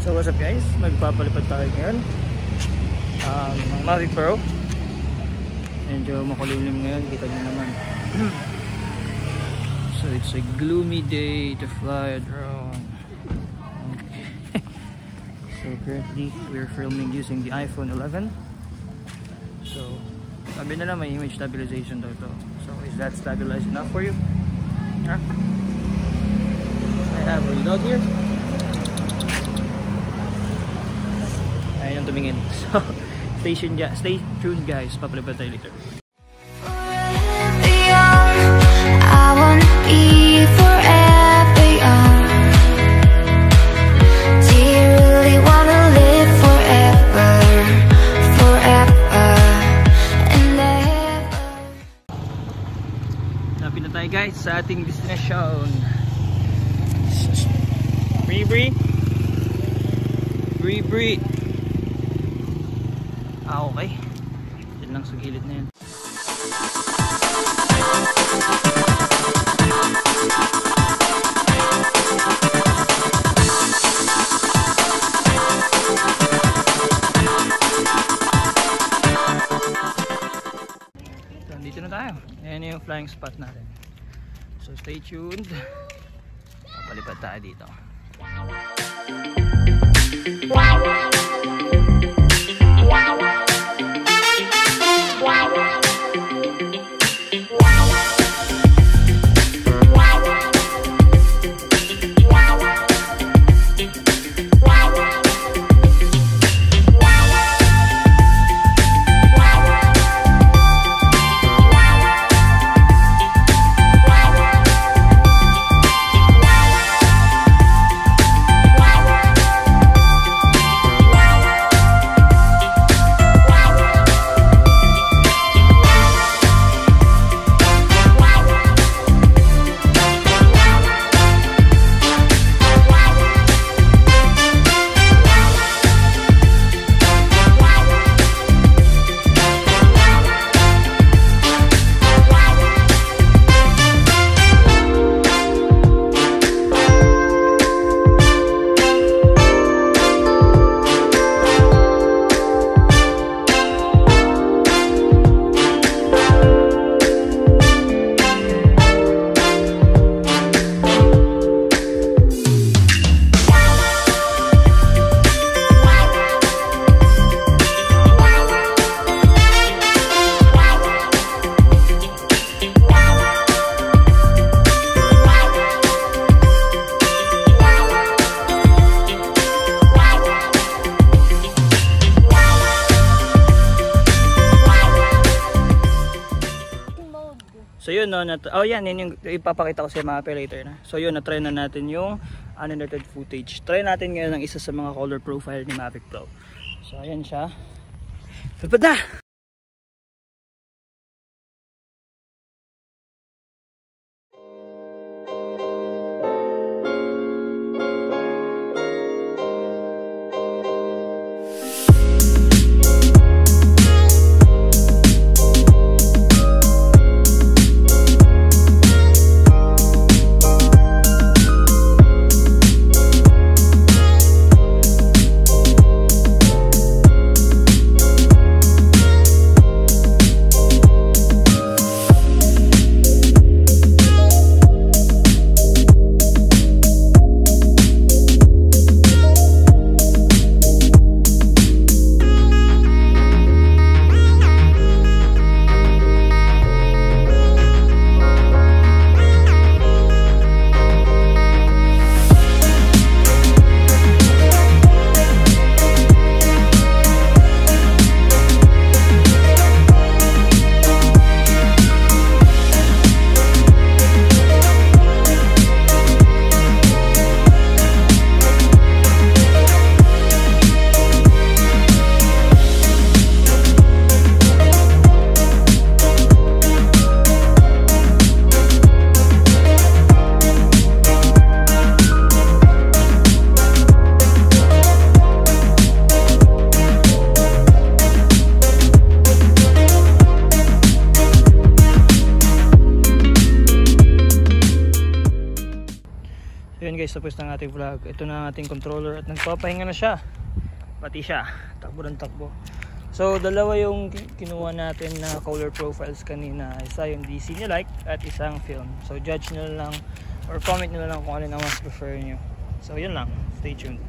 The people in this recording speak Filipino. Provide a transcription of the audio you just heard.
So what's up guys, magpapalipad tayo ngayon ng Mavic Pro. Medyo makulimlim ngayon, kita nyo naman. So it's a gloomy day to fly a drone. Okay. So currently we're filming using the iPhone 11. So sabi nila may image stabilization daw ito. So is that stabilized enough for you? Huh? I have a dog here. Ayun ang tumingin. So, stay tuned guys. Papalipad tayo later. I wanna be forever young. Do you really wanna live forever, forever and ever? Lapit na tayo guys sa ating destination. Bree. Okay. Yan lang sa gilid na yan. So, dito na tayo. Yan yung flying spot natin. So stay tuned. Papalipad tayo dito. So yun no, yan yung ipapakita ko sa mga later na. So yun, na-try na natin yung unedited footage. Try natin ngayon ang isa sa mga color profile ni Mavic Pro. So ayan siya. Lipad na! guys, tapos ng ating vlog. Ito na ang ating controller at nagpapahinga na siya. Pati siya, takbo ng takbo. So dalawa yung kinuha natin na color profiles kanina. Isa yung DC nyo like at isang film. So judge nyo lang or comment nyo lang kung alin ang mas prefer nyo. So yun lang, stay tuned.